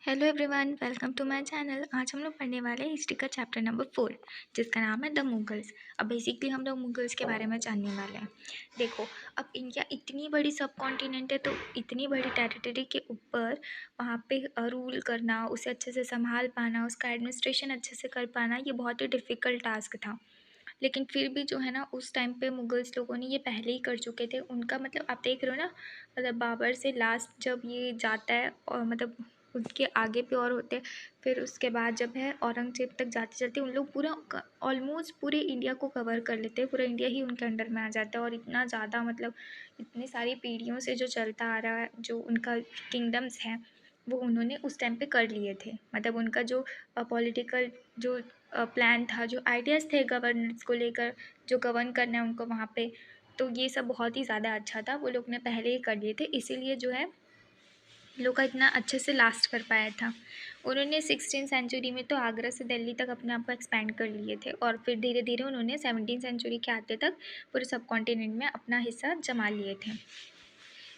Hello everyone, welcome to my channel. आज हम लोग पढ़ने वाले हैं हिस्ट्री का चैप्टर नंबर 4, जिसका नाम है द मुगल्स। अब बेसिकली हम लोग मुगल्स के बारे में जानने वाले हैं। देखो, अब इंडिया इतनी बड़ी सब कॉन्टिनेंट है, तो इतनी बड़ी टेरिटरी के ऊपर वहाँ पे रूल करना, उसे अच्छे से संभाल पाना, उसका एडमिनिस्ट्रेशन अच्छे से कर पाना, ये बहुत ही डिफ़िकल्ट टास्क था। लेकिन फिर भी जो है ना, उस टाइम पे मुगल्स लोगों ने ये पहले ही कर चुके थे। उनका मतलब आप देख रहे हो ना, मतलब बाबर से लास्ट जब ये जाता है और मतलब उसके आगे पे और होते हैं, फिर उसके बाद जब है औरंगजेब तक जाते जाते उन लोग पूरा ऑलमोस्ट पूरे इंडिया को कवर कर लेते हैं। पूरा इंडिया ही उनके अंडर में आ जाता है और इतना ज़्यादा मतलब इतनी सारी पीढ़ियों से जो चलता आ रहा है, जो उनका किंगडम्स हैं, वो उन्होंने उस टाइम पे कर लिए थे। मतलब उनका जो पॉलिटिकल जो प्लान था, जो आइडियाज़ थे गवर्नेंस को लेकर, जो गवर्न करना है उनको वहाँ पे, तो ये सब बहुत ही ज़्यादा अच्छा था। वो लोग ने पहले ही कर लिए थे, इसीलिए जो है लोग का इतना अच्छे से लास्ट कर पाया था। उन्होंने 16th सेंचुरी में तो आगरा से दिल्ली तक अपने आप को एक्सपेंड कर लिए थे, और फिर धीरे धीरे उन्होंने 17th सेंचुरी के आते तक पूरे सब कॉन्टिनेंट में अपना हिस्सा जमा लिए थे।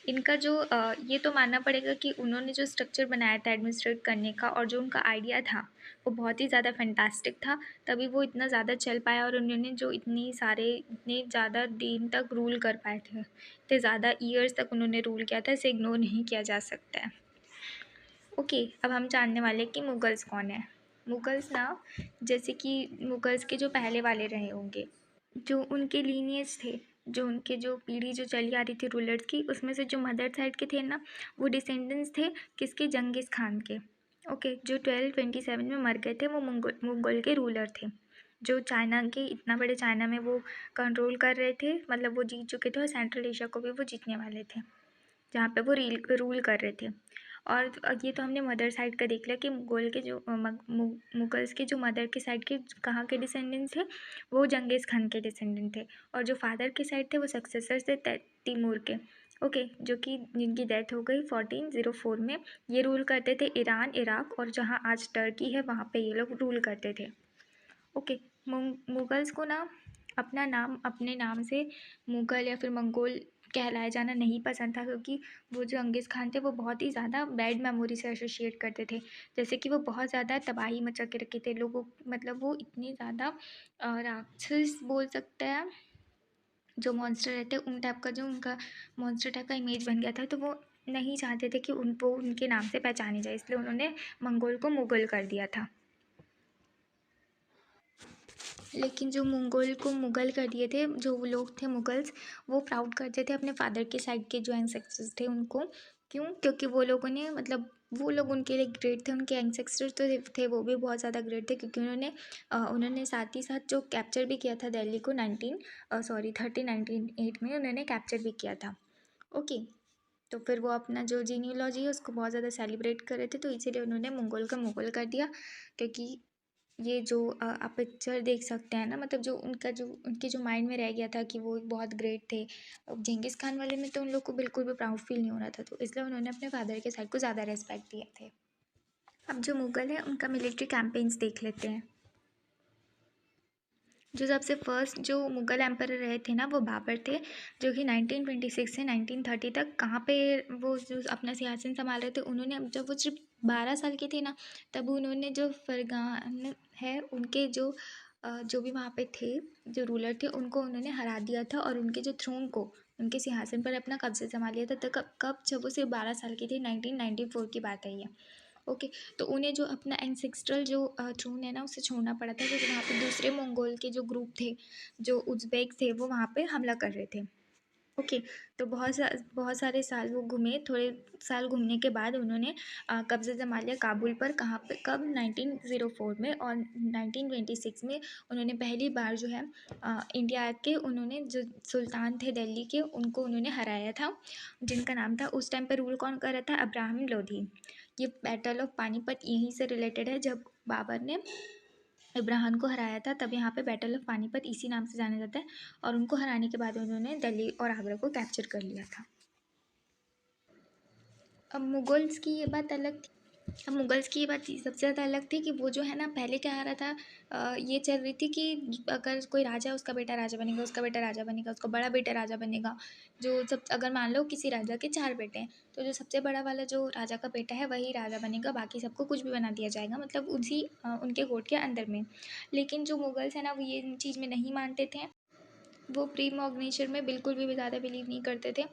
इनका जो ये तो मानना पड़ेगा कि उन्होंने जो स्ट्रक्चर बनाया था एडमिनिस्ट्रेट करने का, और जो उनका आइडिया था, वो बहुत ही ज़्यादा फैंटास्टिक था। तभी वो इतना ज़्यादा चल पाया और उन्होंने जो इतने ज़्यादा दिन तक रूल कर पाए थे, इतने ज़्यादा ईयर्स तक उन्होंने रूल किया था, इसे इग्नोर नहीं किया जा सकता है। ओके, अब हम जानने वाले कि मुगल्स कौन है। मुगल्स ना, जैसे कि मुगल्स के जो पहले वाले रहे होंगे, जो उनके लीनिएज थे, जो उनके जो पीढ़ी जो चली आ रही थी रूलर्स की, उसमें से जो मदर साइड के थे ना, वो डिसेंडेंट्स थे किसके? जंगिस खान के। ओके, जो 1227 में मर गए थे, वो मुगल के रूलर थे, जो चाइना के, इतना बड़े चाइना में वो कंट्रोल कर रहे थे। मतलब वो जीत चुके थे और सेंट्रल एशिया को भी वो जीतने वाले थे, जहाँ पे वो रूल कर रहे थे। और ये तो हमने मदर साइड का देख लिया कि मुगल के जो मुगल्स के जो मदर के साइड के कहाँ के डिसेंडेंट्स थे, वो जंगीज़ खान के डिसेंडेंट थे। और जो फादर के साइड थे, वो सक्सेसर थे तैमूर के। ओके, जो कि जिनकी डेथ हो गई 1404 में। ये रूल करते थे ईरान, इराक, और जहाँ आज टर्की है, वहाँ पे ये लोग रूल करते थे। ओके, मुगल्स को ना अपना नाम, अपने नाम से मुग़ल या फिर मंगोल कहलाया जाना नहीं पसंद था, क्योंकि वो जो चंगेज़ खान थे, वो बहुत ही ज़्यादा बैड मेमोरी से एसोसिएट करते थे। जैसे कि वो बहुत ज़्यादा तबाही मचा के रखे थे लोगों, मतलब वो इतने ज़्यादा राक्षस बोल सकते हैं, जो मॉन्स्टर रहते हैं उन टाइप का, जो उनका मॉन्स्टर टाइप का इमेज बन गया था, तो वो नहीं चाहते थे कि उनको उनके नाम से पहचाने जाए, इसलिए उन्होंने मंगोल को मुग़ल कर दिया था। लेकिन जो मंगोल को मुग़ल कर दिए थे, जो वो लोग थे मुगल्स, वो प्राउड करते थे अपने फादर के साइड के जो एंसेस्टर्स थे उनको। क्यों? क्योंकि वो लोगों ने, मतलब वो लोग उनके लिए ग्रेट थे, उनके एंसेस्टर्स तो थे वो भी बहुत ज़्यादा ग्रेट थे, क्योंकि उन्होंने साथ ही साथ जो कैप्चर भी किया था दिल्ली को 1398 में उन्होंने कैप्चर भी किया था। ओके, तो फिर वो अपना जो जीनियोलॉजी है उसको बहुत ज़्यादा सेलिब्रेट कर रहे थे, तो इसीलिए उन्होंने मंगोल का मुग़ल कर दिया। क्योंकि ये जो आप पिक्चर देख सकते हैं ना, मतलब जो उनके जो माइंड में रह गया था कि वो एक बहुत ग्रेट थे। अब जेंगिस खान वाले में तो उन लोग को बिल्कुल भी प्राउड फील नहीं हो रहा था, तो इसलिए उन्होंने अपने फादर के साइड को ज़्यादा रेस्पेक्ट दिए थे। अब जो मुग़ल है उनका मिलिट्री कैंपेन्स देख लेते हैं। जो सबसे फर्स्ट जो मुग़ल एम्पर रहे थे ना, वो बाबर थे, जो कि 1926 से 1930 तक कहाँ पे वो जो अपना सिंहासन संभाल रहे थे। उन्होंने, जब वो सिर्फ 12 साल के थे ना, तब उन्होंने जो फरगान है उनके जो भी वहाँ पे थे, जो रूलर थे, उनको उन्होंने हरा दिया था, और उनके जो थ्रोन को, उनके सिंहासन पर अपना कब्जे जमा लिया था। तो कब जब वो सिर्फ 12 साल के थे, 1994 की बात है ये। ओके, तो उन्हें जो अपना एंसेस्ट्रल जो थ्रोन है ना, उसे छोड़ना पड़ा था, क्योंकि वहाँ पे दूसरे मंगोल के जो ग्रुप थे, जो उज़्बेक थे, वो वहाँ पे हमला कर रहे थे। ओके, तो बहुत सारे साल वो घूमे। थोड़े साल घूमने के बाद उन्होंने कब्ज़ा जमा लिया काबुल पर। कहाँ पे? कब? 1904 में। और 1926 में उन्होंने पहली बार जो है इंडिया के, उन्होंने जो सुल्तान थे दिल्ली के, उनको उन्होंने हराया था, जिनका नाम था, उस टाइम पर रूल कौन कर रहा था? अब्राहम लोधी। ये बैटल ऑफ पानीपत यहीं से रिलेटेड है, जब बाबर ने इब्राहिम को हराया था, तब यहाँ पे बैटल ऑफ पानीपत इसी नाम से जाना जाता है। और उनको हराने के बाद उन्होंने दिल्ली और आगरा को कैप्चर कर लिया था। अब मुगल्स की ये बात अलग थी। अब मुगल्स की ये बात सबसे ज़्यादा अलग थी कि वो जो है ना, पहले क्या आ रहा था, ये चल रही थी कि अगर कोई राजा है, उसका बेटा राजा बनेगा, उसका बेटा राजा बनेगा, उसका बड़ा बेटा राजा बनेगा। जो सब, अगर मान लो किसी राजा के 4 बेटे हैं, तो जो सबसे बड़ा वाला जो राजा का बेटा है वही राजा बनेगा, बाकी सबको कुछ भी बना दिया जाएगा, मतलब उसी उनके कोर्ट के अंदर में। लेकिन जो मुगल्स हैं ना, वो ये चीज़ में नहीं मानते थे। वो प्री मॉर्गनेचर में बिल्कुल भी ज़्यादा बिलीव नहीं करते थे।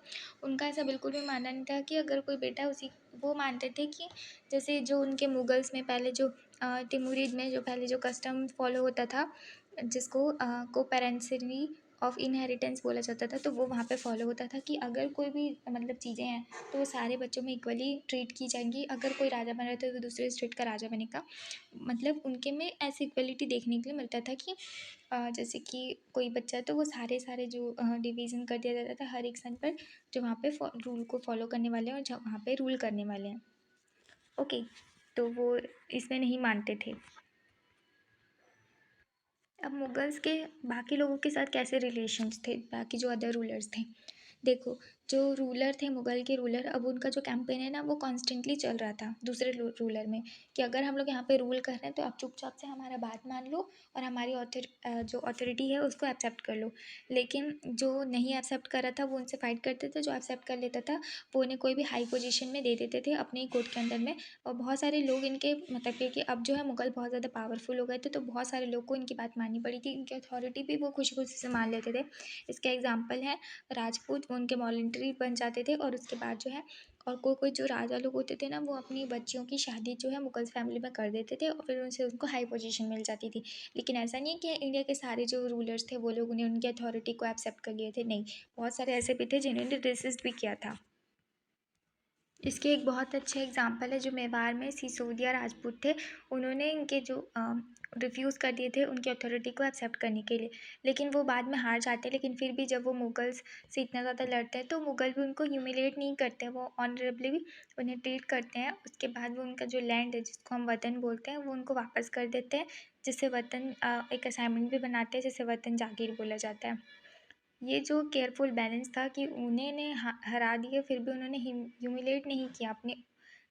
उनका ऐसा बिल्कुल भी मानना नहीं था कि अगर कोई बेटा उसी, वो मानते थे कि जैसे जो उनके मुगल्स में पहले जो तिमुरिद में जो पहले जो कस्टम फॉलो होता था, जिसको कोपेरेंसरी ऑफ इनहेरिटेंस बोला जाता था, तो वो वहाँ पे फॉलो होता था कि अगर कोई भी मतलब चीज़ें हैं तो वो सारे बच्चों में इक्वली ट्रीट की जाएंगी। अगर कोई राजा बन रहा था तो दूसरे स्टेट का राजा बनेगा, मतलब उनके में ऐसी इक्वलिटी देखने के लिए मिलता था कि जैसे कि कोई बच्चा है तो वो सारे सारे जो डिवीज़न कर दिया जाता था हर एक सन पर, जो वहाँ पे रूल को फॉलो करने वाले हैं और जहाँ वहाँ पे रूल करने वाले हैं। ओके, तो वो इसमें नहीं मानते थे। अब मुगल्स के बाकी लोगों के साथ कैसे रिलेशंस थे, बाकी जो अदर रूलर्स थे। देखो, जो रूलर थे मुगल के रूलर, अब उनका जो कैंपेन है ना वो कॉन्स्टेंटली चल रहा था दूसरे रूलर में, कि अगर हम लोग यहाँ पे रूल कर रहे हैं तो आप चुपचाप से हमारा बात मान लो और हमारी जो अथॉरिटी है उसको एक्सेप्ट कर लो। लेकिन जो नहीं एक्सेप्ट कर रहा था वो उनसे फाइट करते थे, जो एक्सेप्ट कर लेता था वो उन्हें कोई भी हाई पोजीशन में दे देते थे अपने ही कोर्ट के अंदर में। और बहुत सारे लोग इनके मतलब कि अब जो है मुगल बहुत ज़्यादा पावरफुल हो गए थे, तो बहुत सारे लोग को इनकी बात माननी पड़ी थी, इनकी अथॉरिटी भी वो खुशी खुशी से मान लेते थे। इसका एग्जाम्पल है राजपूत, वो उनके वॉलंटरी बन जाते थे, और उसके बाद जो है, और कोई जो राजा लोग होते थे ना, वो अपनी बच्चियों की शादी जो है मुगल्स फैमिली में कर देते थे और फिर उनसे उनको हाई पोजीशन मिल जाती थी। लेकिन ऐसा नहीं है कि इंडिया के सारे जो रूलर्स थे वो लोग उन्हें उनकी अथॉरिटी को एक्सेप्ट कर लिए थे, नहीं, बहुत सारे ऐसे भी थे जिन्होंने रेसिस्ट भी किया था। इसके एक बहुत अच्छे एग्जांपल है जो मेवाड़ में सिसोदिया राजपूत थे। उन्होंने इनके जो रिफ्यूज़ कर दिए थे उनकी अथॉरिटी को एक्सेप्ट करने के लिए, लेकिन वो बाद में हार जाते हैं। लेकिन फिर भी जब वो मुगल्स से इतना ज़्यादा लड़ते हैं तो मुगल भी उनको ह्यूमिलेट नहीं करते हैं, वो ऑनरेबली भी उन्हें ट्रीट करते हैं। उसके बाद वो उनका जो लैंड है जिसको हम वतन बोलते हैं वो उनको वापस कर देते हैं, जिससे वतन एक असाइनमेंट भी बनाते हैं जिसे वतन जागीर बोला जाता है। ये जो केयरफुल बैलेंस था कि उन्होंने हरा दिए फिर भी उन्होंने ह्यूमिलेट नहीं किया अपने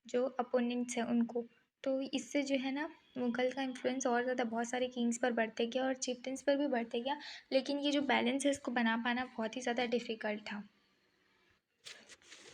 जो अपोनेंट्स हैं उनको। तो इससे जो है ना, मुगल का इन्फ्लुएंस और ज़्यादा बहुत सारे किंग्स पर बढ़ते गया और चिफ्टन्स पर भी बढ़ते गया। लेकिन ये जो बैलेंस है इसको बना पाना बहुत ही ज़्यादा डिफ़िकल्ट था।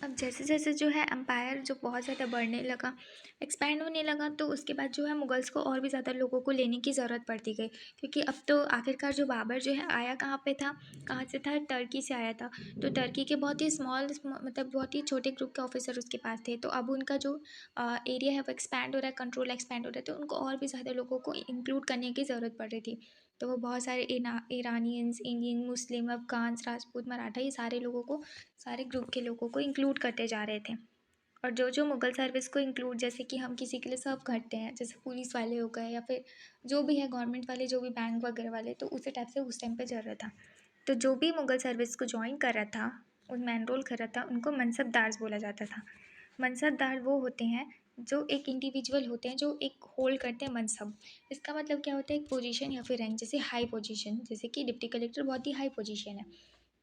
अब जैसे जैसे जो है एम्पायर जो बहुत ज़्यादा बढ़ने लगा, एक्सपैंड होने लगा, तो उसके बाद जो है मुगल्स को और भी ज़्यादा लोगों को लेने की ज़रूरत पड़ती गई, क्योंकि अब तो आखिरकार जो बाबर जो है आया कहाँ पे था, कहाँ से था, टर्की से आया था। तो टर्की के बहुत ही स्मॉल मतलब बहुत ही छोटे ग्रुप के ऑफिसर उसके पास थे, तो अब उनका जो एरिया है वो एक्सपैंड हो रहा है, कंट्रोल एक्सपैंड हो रहा है, तो उनको और भी ज़्यादा लोगों को इंक्लूड करने की ज़रूरत पड़ रही थी। तो वो बहुत सारे ईरानियंस, इंडियन, मुस्लिम, अफगान, राजपूत, मराठा, ये सारे लोगों को, सारे ग्रुप के लोगों को इंक्लूड करते जा रहे थे। और जो जो मुगल सर्विस को इंक्लूड, जैसे कि हम किसी के लिए सर्व करते हैं, जैसे पुलिस वाले हो गए या फिर जो भी है गवर्नमेंट वाले, जो भी बैंक वगैरह वाले, तो उसी टाइप से उस टाइम पे चल रहा था। तो जो भी मुगल सर्विस को ज्वाइन कर रहा था, उनमें एनरोल कर रहा था, उनको मनसबदार बोला जाता था। मनसबदार वो होते हैं जो एक इंडिविजुअल होते हैं जो एक होल्ड करते हैं मनसब। इसका मतलब क्या होता है, एक पोजीशन या फिर रैंक, जैसे हाई पोजीशन, जैसे कि डिप्टी कलेक्टर बहुत ही हाई पोजीशन है,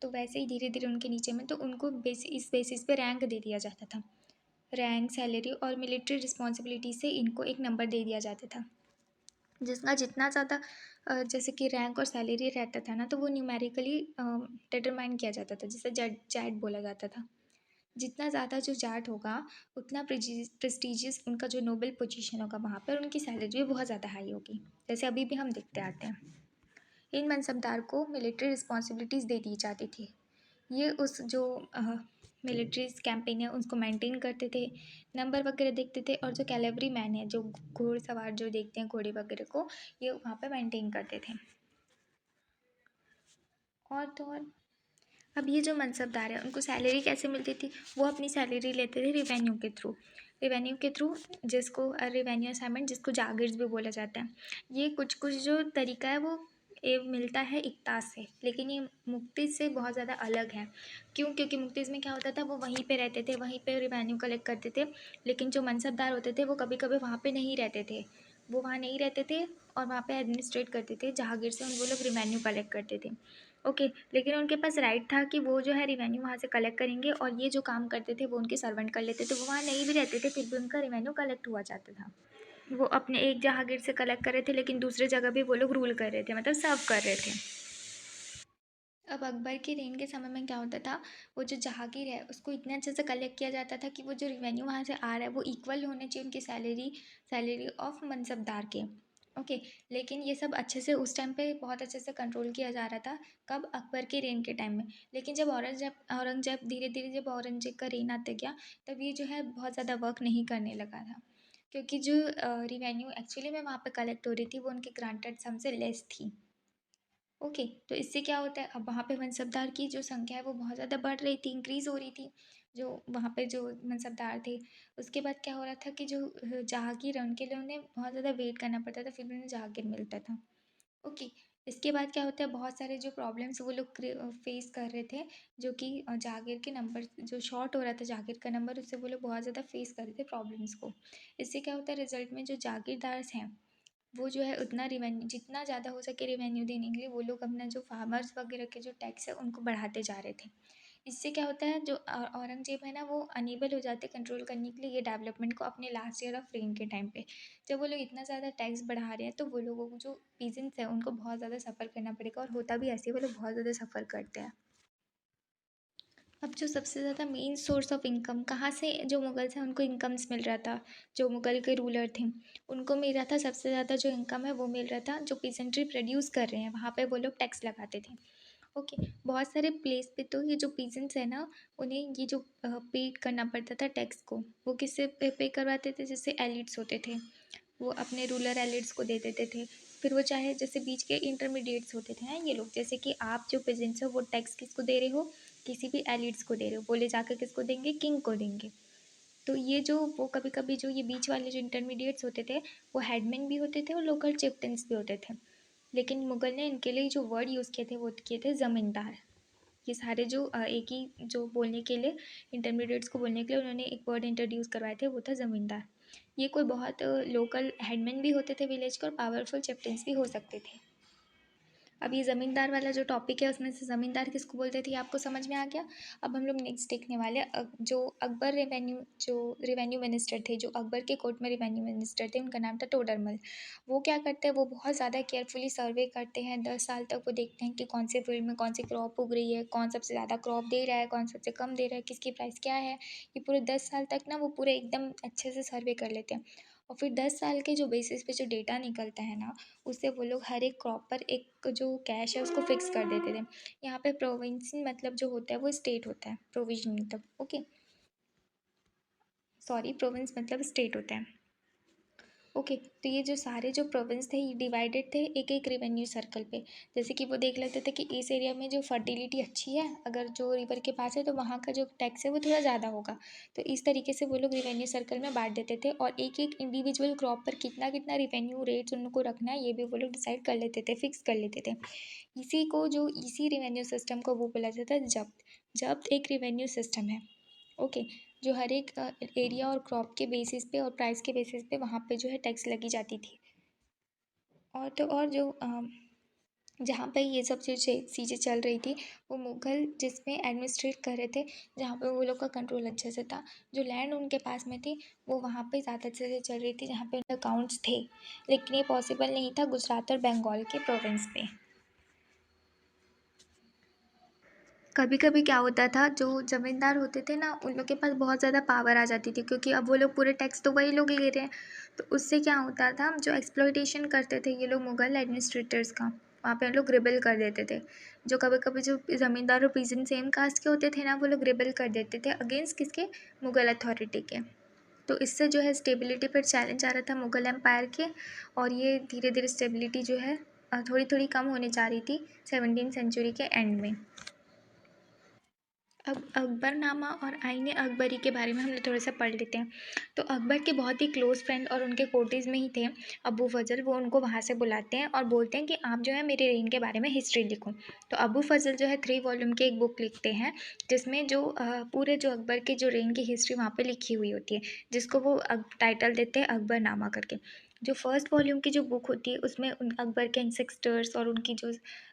तो वैसे ही धीरे धीरे उनके नीचे में, तो उनको इस बेसिस पे रैंक दे दिया जाता था। रैंक, सैलरी और मिलिट्री रिस्पॉन्सिबिलिटी से इनको एक नंबर दे दिया जाता था, जिसका जितना ज़्यादा जैसे कि रैंक और सैलरी रहता था ना, तो वो न्यूमेरिकली डिटरमाइन किया जाता था, जिसे जैट बोला जाता था। जितना ज़्यादा जो जाट होगा उतना प्रेस्टिजियस उनका जो नोबल पोजीशन होगा वहाँ पर, उनकी सैलरी भी बहुत ज़्यादा हाई होगी, जैसे अभी भी हम देखते आते हैं। इन मनसबदार को मिलिट्री रिस्पॉन्सिबिलिटीज़ दे दी जाती थी। ये उस जो मिलिट्री कैंपेन है उसको मेंटेन करते थे, नंबर वगैरह देखते थे, और जो कैलेवरी मैन है, जो घोड़सवार जो देखते हैं घोड़े वगैरह को, ये वहाँ पे मेंटेन करते थे। और तो और, अब ये जो मनसबदार है उनको सैलरी कैसे मिलती थी, वो अपनी सैलरी लेते थे रिवेन्यू के थ्रू। रिवेन्यू के थ्रू, जिसको रिवेन्यू असाइनमेंट, जिसको जागिर्स भी बोला जाता है। ये कुछ कुछ जो तरीका है वो ये मिलता है इक्तास से, लेकिन ये मुक्तिज से बहुत ज़्यादा अलग है। क्यों? क्योंकि मुक्तिज में क्या होता था, वो वहीं पे रहते थे, वहीं पे रिवेन्यू कलेक्ट करते थे। लेकिन जो मनसबदार होते थे वो कभी कभी वहाँ पे नहीं रहते थे, वो वहाँ नहीं रहते थे और वहाँ पे एडमिनिस्ट्रेट करते थे, जहागीर से वो लोग रिवेन्यू कलेक्ट करते थे। ओके, लेकिन उनके पास राइट था कि वो जो है रेवेन्यू वहाँ से कलेक्ट करेंगे, और ये जो काम करते थे वो उनके सर्वेंट कर लेते थे। वो वहाँ नहीं भी रहते थे फिर भी उनका रेवेन्यू कलेक्ट हुआ जाता था। वो अपने एक जहागीर से कलेक्ट कर रहे थे, लेकिन दूसरे जगह भी वो लोग रूल कर रहे थे, मतलब सर्व कर रहे थे। अब अकबर के रेन के समय में क्या होता था, वो जो जहांगीर है उसको इतने अच्छे से कलेक्ट किया जाता था कि वो जो रिवेन्यू वहाँ से आ रहा है वो इक्वल होने चाहिए उनकी सैलरी ऑफ मनसबदार के। ओके, लेकिन ये सब अच्छे से उस टाइम पे बहुत अच्छे से कंट्रोल किया जा रहा था। कब? अकबर के रेन के टाइम में। लेकिन जब औरंगजेब धीरे धीरे जब औरंगजेब का रेन आते गया, तब ये जो है बहुत ज़्यादा वर्क नहीं करने लगा था, क्योंकि जो रिवेन्यू एक्चुअली में वहाँ पे कलेक्ट हो रही थी वो उनके ग्रांटेड सम से लेस थी। ओके, तो इससे क्या होता है, अब वहाँ पे मनसबदार की जो संख्या है वो बहुत ज़्यादा बढ़ रही थी, इंक्रीज़ हो रही थी। जो वहाँ पे जो मनसबदार थे, उसके बाद क्या हो रहा था कि जो जहांगीर है उनके लिए उन्हें बहुत ज़्यादा वेट करना पड़ता था, फिर भी उन्हें जहांगीर मिलता था। ओके, इसके बाद क्या होता है, बहुत सारे जो प्रॉब्लम्स वो लोग फेस कर रहे थे, जो कि जहांगीर के नंबर जो शॉर्ट हो रहा था जहांगीर का नंबर, उससे वो लोग बहुत ज़्यादा फेस कर रहे थे प्रॉब्लम्स को। इससे क्या होता है, रिजल्ट में जो जागीरदार हैं वो जो है उतना रिवेन्यू, जितना ज़्यादा हो सके रिवेन्यू देने के लिए वो लोग अपना जो फार्मर्स वगैरह के जो टैक्स है उनको बढ़ाते जा रहे थे। इससे क्या होता है, जो औरंगजेब है ना वो अनेबल हो जाते कंट्रोल करने के लिए ये डेवलपमेंट को अपने लास्ट ईयर ऑफ रेन के टाइम पे। जब वो लोग इतना ज़्यादा टैक्स बढ़ा रहे हैं तो वो लोगों को जो पीजेंट्स है उनको बहुत ज़्यादा सफ़र करना पड़ेगा, और होता भी ऐसे ही, वो लोग बहुत ज़्यादा सफ़र करते हैं। अब जो सबसे ज़्यादा मेन सोर्स ऑफ इनकम कहाँ से जो मुगल्स हैं उनको इनकम्स मिल रहा था, जो मुगल के रूलर थे उनको मिल रहा था, सबसे ज़्यादा जो इनकम है वो मिल रहा था जो पीजेंट्री प्रोड्यूस कर रहे हैं वहाँ पे वो लोग टैक्स लगाते थे। ओके, बहुत सारे प्लेस पे तो ये जो पीजेंट्स है ना, उन्हें ये जो पे करना पड़ता था टैक्स को, वो किससे पे करवाते थे, जैसे एलिट्स होते थे वो अपने रूरल एलिट्स को दे देते थे। फिर वो चाहे जैसे बीच के इंटरमीडिएट्स होते थे हैं ये लोग, जैसे कि आप जो पेजेंट्स हो वो टैक्स किसको दे रहे हो, किसी भी एलिट्स को दे रहे हो, वो ले जाकर किसको देंगे, किंग को देंगे। तो ये जो वो कभी कभी जो ये बीच वाले जो इंटरमीडिएट्स होते थे वो हेडमैन भी होते थे और लोकल चिफ्टन्स भी होते थे। लेकिन मुगल ने इनके लिए जो वर्ड यूज़ किए थे वो किए थे ज़मींदार। ये सारे जो एक ही जो बोलने के लिए, इंटरमीडिएट्स को बोलने के लिए उन्होंने एक वर्ड इंट्रोड्यूस करवाए थे, वो था ज़मींदार। ये कोई बहुत लोकल हेडमैन भी होते थे विलेज के, और पावरफुल चिफ्टन्स भी हो सकते थे। अब ये ज़मींदार वाला जो टॉपिक है उसमें से ज़मींदार किसको बोलते थे ये आपको समझ में आ गया। अब हम लोग नेक्स्ट देखने वाले हैं जो अकबर रेवेन्यू मिनिस्टर थे, जो अकबर के कोर्ट में रेवेन्यू मिनिस्टर थे, उनका नाम था टोडरमल। वो क्या करते हैं, वो बहुत ज़्यादा केयरफुली सर्वे करते हैं, 10 साल तक वो देखते हैं कि कौन से फील्ड में कौन सी क्रॉप उग रही है, कौन सबसे ज़्यादा क्रॉप दे रहा है, कौन सबसे कम दे रहा है, किसकी प्राइस क्या है। ये पूरे 10 साल तक ना वो पूरे एकदम अच्छे से सर्वे कर लेते हैं, और फिर 10 साल के जो बेसिस पे जो डेटा निकलता है ना, उससे वो लोग हर एक क्रॉप पर एक जो कैश है उसको फिक्स कर देते थे। यहाँ पे प्रोविंस मतलब जो होता है वो स्टेट होता है, प्रोविजन मतलब, ओके सॉरी, प्रोविंस मतलब स्टेट होता है। ओके, तो ये जो सारे जो प्रोविंस थे ये डिवाइडेड थे एक एक रेवेन्यू सर्कल पे। जैसे कि वो देख लेते थे कि इस एरिया में जो फर्टिलिटी अच्छी है, अगर जो रिवर के पास है तो वहाँ का जो टैक्स है वो थोड़ा ज़्यादा होगा। तो इस तरीके से वो लोग रेवेन्यू सर्कल में बांट देते थे, और एक एक इंडिविजुअल क्रॉप पर कितना कितना रेवेन्यू रेट्स उनको रखना है ये भी वो लोग डिसाइड कर लेते थे, फिक्स कर लेते थे। इसी रेवेन्यू सिस्टम को वो बोला जाता है जब्त। जब्त एक रेवेन्यू सिस्टम है। ओके, जो हर एक एरिया और क्रॉप के बेसिस पे और प्राइस के बेसिस पे वहाँ पे जो है टैक्स लगी जाती थी। और तो और जो जहाँ पे ये सब चीज़ें चल रही थी, वो मुग़ल जिसमें एडमिनिस्ट्रेट कर रहे थे, जहाँ पे वो लोग का कंट्रोल अच्छे से था। जो लैंड उनके पास में थी वो वहाँ पे ज़्यादा अच्छे से चल रही थी, जहाँ पे उनके अकाउंट्स थे। लेकिन ये पॉसिबल नहीं था गुजरात और बंगाल के प्रोविंस पे। कभी कभी क्या होता था, जो ज़मींदार होते थे ना उन लोग के पास बहुत ज़्यादा पावर आ जाती थी, क्योंकि अब वो लोग पूरे टैक्स तो वही लोग ले रहे हैं। तो उससे क्या होता था, जो एक्सप्लॉइटेशन करते थे ये लोग मुग़ल एडमिनिस्ट्रेटर्स का, वहाँ पे हम लोग रिबेल कर देते थे। जो कभी कभी जो ज़मींदार और पीजन सेम कास्ट के होते थे ना, वो लोग रिबेल कर देते थे अगेंस्ट किसके, मुग़ल अथॉरिटी के। तो इससे जो है स्टेबिलिटी पर चैलेंज आ रहा था मुग़ल एम्पायर के, और ये धीरे धीरे स्टेबिलिटी जो है थोड़ी थोड़ी कम होने जा रही थी 17वीं सेंचुरी के एंड में। अब अकबरनामा और आईन अकबरी के बारे में हम लोग थोड़ा सा पढ़ लेते हैं। तो अकबर के बहुत ही क्लोज़ फ्रेंड और उनके कोर्टीज़ में ही थे अबू फज़ल, वो उनको वहाँ से बुलाते हैं और बोलते हैं कि आप जो है मेरे रेन के बारे में हिस्ट्री लिखो। तो अबू फज़ल जो है 3 वॉल्यूम की एक बुक लिखते हैं, जिसमें जो पूरे जो अकबर के जो रेन की हिस्ट्री वहाँ पे लिखी हुई होती है, जिसको वो टाइटल देते हैं अकबरनामा करके। जो फर्स्ट वॉल्यूम की जो बुक होती है उसमें उन अकबर के एंसेस्टर्स और उनकी जो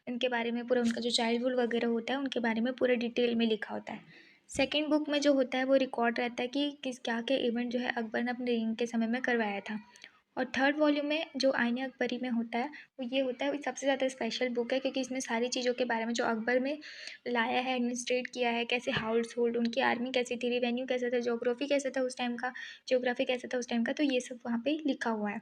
उनके बारे में पूरा उनका जो चाइल्डहुड वगैरह होता है उनके बारे में पूरा डिटेल में लिखा होता है। सेकंड बुक में जो होता है वो रिकॉर्ड रहता है कि किस क्या क्या इवेंट जो है अकबर ने अपने रेइन के समय में करवाया था। और थर्ड वॉल्यूम में जो आईने अकबरी में होता है वो ये होता है, वो सबसे ज़्यादा स्पेशल बुक है क्योंकि इसमें सारी चीज़ों के बारे में जो अकबर में लाया है, एडमिनिस्ट्रेट किया है, कैसे हाउस होल्ड, उनकी आर्मी कैसी थी, रिवेन्यू कैसा था, जोग्राफी कैसा था उस टाइम का, ज्योग्राफी कैसा था उस टाइम का, तो ये सब वहाँ पे लिखा हुआ है।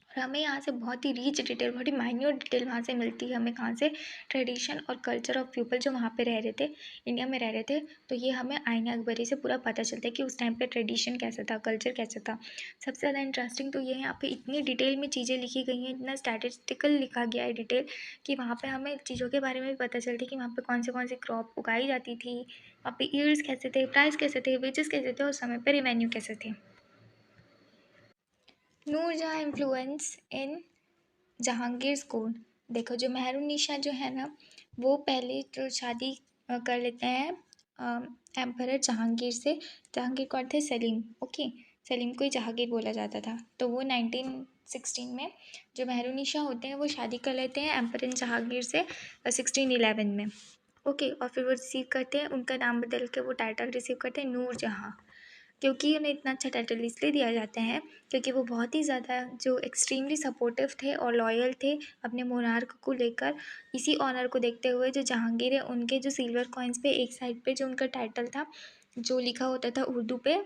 और हमें यहाँ से बहुत ही रीच डिटेल, बहुत ही माइन्यूट डिटेल वहाँ से मिलती है हमें, कहाँ से, ट्रेडिशन और कल्चर ऑफ पीपल जो वहाँ पे रह रहे थे, इंडिया में रह रहे थे। तो ये हमें आईने अकबरी से पूरा पता चलता है कि उस टाइम पे ट्रेडिशन कैसा था, कल्चर कैसा था। सबसे ज़्यादा इंटरेस्टिंग तो ये है, यहाँ पे इतनी डिटेल में चीज़ें लिखी गई हैं, इतना स्टैटिस्टिकल लिखा गया है डिटेल, कि वहाँ पे हमें चीज़ों के बारे में भी पता चलता है कि वहाँ पे कौन से क्रॉप उगाई जाती थी, वहाँ पे ईयर्स कैसे थे, प्राइस कैसे थे, वेजेस कैसे थे, उस समय पर रिवेन्यू कैसे थे। Nurjahan influence in Jahangir code. देखो जो मेहरुन्निसा जो है ना, वो पहले जो शादी कर लेते हैं एम्परर जहांगीर से। जहांगीर कौन थे? सलीम। ओके, सलीम को ही जहांगीर बोला जाता था। तो वो 1916 में जो मेहरुन्निसा होते हैं वो शादी कर लेते हैं एम्परर जहांगीर से 1611 में। ओके, और फिर वो रिसीव करते हैं, उनका नाम बदल के वो टाइटल रिसीव करते हैं नूरजहाँ। क्योंकि उन्हें इतना अच्छा टाइटल इसलिए दिया जाता है क्योंकि वो बहुत ही ज़्यादा जो एक्सट्रीमली सपोर्टिव थे और लॉयल थे अपने मोनार्क को लेकर। इसी ऑनर को देखते हुए जो जहांगीर है उनके जो सिल्वर कॉइन्स पे एक साइड पे जो उनका टाइटल था जो लिखा होता था उर्दू पे,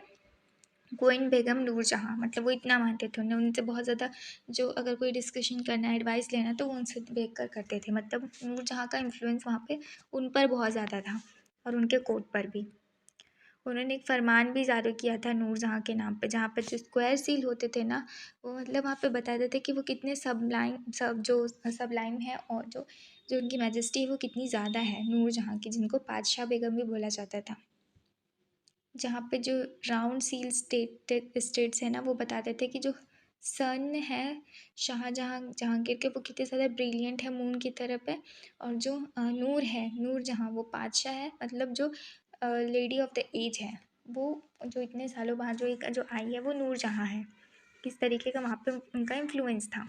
क्वीन बेगम नूरजहाँ, मतलब वो इतना मानते थे उन्हें, उनसे बहुत ज़्यादा जो अगर कोई डिस्कशन करना है, एडवाइस लेना, तो वो उनसे देख कर करते थे। मतलब नूरजहाँ का इन्फ्लुएंस वहाँ पे उन पर बहुत ज़्यादा था और उनके कोर्ट पर भी। उन्होंने एक फरमान भी जारी किया था नूरजहाँ के नाम पे, जहाँ पे जो स्क्वायर सील होते थे ना, वो मतलब वहाँ पे बताते थे कि वो कितने सबलाइम है, और जो जो उनकी मैजेस्टी है वो कितनी ज़्यादा है नूरजहाँ की, जिनको पातशाह बेगम भी बोला जाता था। जहाँ पे जो राउंड सील स्टेट्स है ना, वो बताते थे कि जो सन है शाहजहाँ जहांगीर के, वो कितने ज़्यादा ब्रिलियंट है मून की तरह पे। और जो नूर है, नूर जहाँ, वो बादशाह है, मतलब जो लेडी ऑफ द एज है, वो जो इतने सालों बाद जो एक जो आई है वो नूर जहाँ है। किस तरीके का वहाँ पे उनका इन्फ्लुएंस था।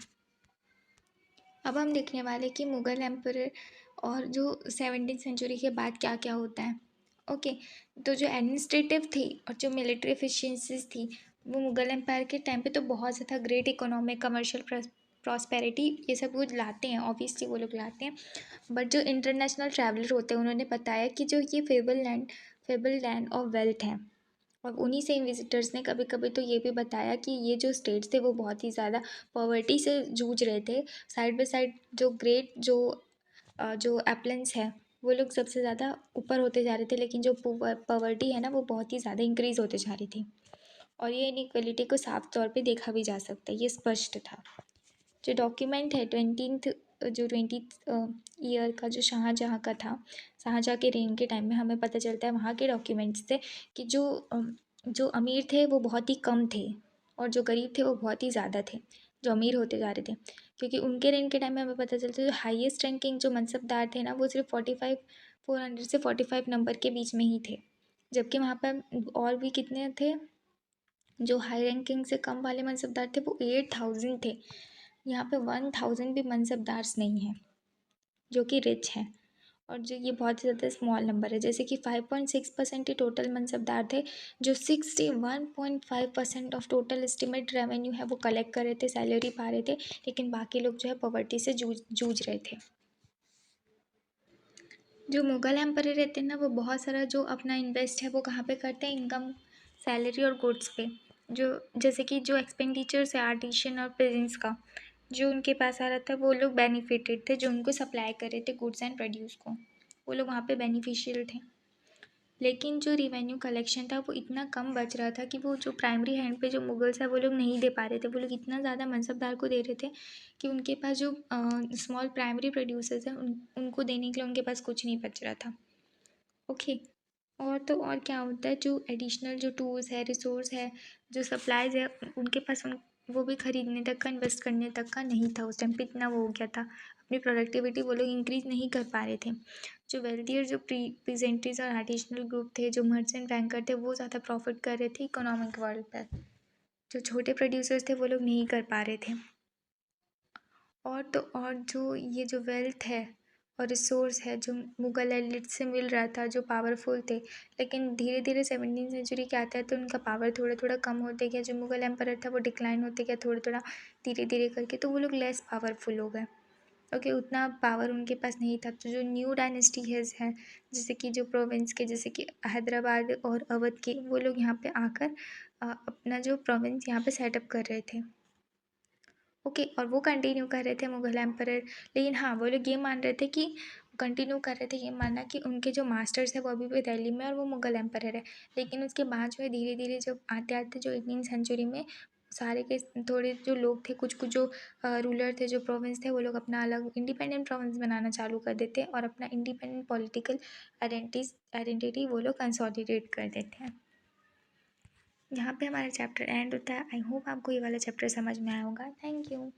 अब हम देखने वाले कि मुग़ल एम्परर और जो 17th सेंचुरी के बाद क्या क्या होता है। ओके, तो जो एडमिनिस्ट्रेटिव थी और जो मिलिट्री एफिशिएंसीज थी, वो मुग़ल एम्पायर के टाइम पे तो बहुत ज़्यादा ग्रेट इकोनॉमिक कमर्शियल प्रॉस्पेरिटी ये सब कुछ लाते हैं, ऑब्वियसली वो लोग लाते हैं। बट जो इंटरनेशनल ट्रैवलर होते हैं उन्होंने बताया कि जो ये फेबल लैंड ऑफ वेल्थ है। और उन्हीं से विजिटर्स ने कभी कभी तो ये भी बताया कि ये जो स्टेट्स थे वो बहुत ही ज़्यादा पॉवर्टी से जूझ रहे थे। साइड बाय साइड जो ग्रेट जो एप्लेंस है वो लोग सबसे ज़्यादा ऊपर होते जा रहे थे, लेकिन जो पॉवर्टी है ना वो बहुत ही ज़्यादा इंक्रीज़ होते जा रही थी। और ये इनइक्वलिटी को साफ तौर पे देखा भी जा सकता है, ये स्पष्ट था। जो डॉक्यूमेंट है ट्वेंटी ईयर का जो शाहजहाँ का था, शाहजहाँ के रेन के टाइम में हमें पता चलता है वहाँ के डॉक्यूमेंट्स से कि जो अमीर थे वो बहुत ही कम थे और जो गरीब थे वो बहुत ही ज़्यादा थे, जो अमीर होते जा रहे थे। क्योंकि उनके रेन के टाइम में हमें पता चलता है जो हाईएस्ट रैंकिंग जो मनसबदार थे ना वो सिर्फ 400 से 45 नंबर के बीच में ही थे। जबकि वहाँ पर और भी कितने थे, जो हाई रैंकिंग से कम वाले मनसबदार थे वो 8000 थे। यहाँ पे 1000 भी मनसबदार्स नहीं हैं जो कि रिच हैं। और जो ये बहुत ही ज़्यादा स्मॉल नंबर है, जैसे कि 5.6% ही टोटल मनसबदार थे, जो 61.5% ऑफ टोटल एस्टिमेट रेवेन्यू है वो कलेक्ट कर रहे थे, सैलरी पा रहे थे, लेकिन बाकी लोग जो है पॉवर्टी से जूझ रहे थे। जो मुग़ल एम्परर रहते हैं ना वो बहुत सारा जो अपना इन्वेस्ट है वो कहाँ पे करते हैं, इनकम, सैलरी और गुड्स पे। जो जैसे कि जो एक्सपेंडिचर्स है आर्टिशन और पेजेंट्स का, जो उनके पास आ रहा था वो लोग बेनिफिटेड थे, जो उनको सप्लाई कर रहे थे गुड्स एंड प्रोड्यूस को, वो लोग वहाँ पे बेनिफिशियल थे। लेकिन जो रिवेन्यू कलेक्शन था वो इतना कम बच रहा था कि वो जो प्राइमरी हैंड पे जो मुगल्स है वो लोग नहीं दे पा रहे थे। वो लोग इतना ज़्यादा मनसबदार को दे रहे थे कि उनके पास जो स्मॉल प्राइमरी प्रोड्यूसर्स हैं उनको देने के लिए उनके पास कुछ नहीं बच रहा था। ओके, और तो और क्या होता है, जो एडिशनल जो टूल्स है, रिसोर्स है, जो सप्लाईज़ है, उनके पास वो भी खरीदने तक का, इन्वेस्ट करने तक का नहीं था। उस टाइम पे इतना वो हो गया था, अपनी प्रोडक्टिविटी वो लोग इंक्रीज़ नहीं कर पा रहे थे। जो वेल्थियर जो प्रीजेंटरीज और आर्टिशनल ग्रुप थे, जो मर्चेंट बैंकर थे, वो ज़्यादा प्रॉफिट कर रहे थे इकोनॉमिक वर्ल्ड पर। जो छोटे प्रोड्यूसर्स थे वो लोग नहीं कर पा रहे थे। और तो और जो ये जो वेल्थ है और रिसोर्स है जो मुग़ल एलिट से मिल रहा था, जो पावरफुल थे, लेकिन धीरे धीरे 17वीं सेंचुरी के आते-आते उनका पावर थोड़ा थोड़ा कम होते गया। जो मुग़ल एम्पायर था वो डिक्लाइन होते गया थोड़ा थोड़ा, धीरे धीरे करके, तो वो लोग लेस पावरफुल हो गए। ओके, उतना पावर उनके पास नहीं था। तो जो न्यू डायनेस्टीज़ है, जैसे कि जो प्रोविंस के, जैसे कि हैदराबाद और अवध के, वो लोग यहाँ पे आकर अपना जो प्रोविंस यहाँ पे सेटअप कर रहे थे। ओके, और वो कंटिन्यू कर रहे थे मुग़ल एम्पायर। लेकिन हाँ, वो लोग ये मान रहे थे कि कंटिन्यू कर रहे थे ये मानना कि उनके जो मास्टर्स हैं वो अभी भी दिल्ली में और वो मुग़ल एम्पायर है। लेकिन उसके बाद जो है धीरे धीरे जब आते आते जो 18वीं सेंचुरी में सारे के थोड़े जो लोग थे, कुछ कुछ जो रूलर थे, जो प्रोविंस थे, वो लोग अपना अलग इंडिपेंडेंट प्रोविंस बनाना चालू कर देते हैं और अपना इंडिपेंडेंट पॉलिटिकल आइडेंटिटी वो लोग कंसोलिडेट कर देते हैं। यहाँ पे हमारा चैप्टर एंड होता है। आई होप आपको ये वाला चैप्टर समझ में आया होगा। Thank you.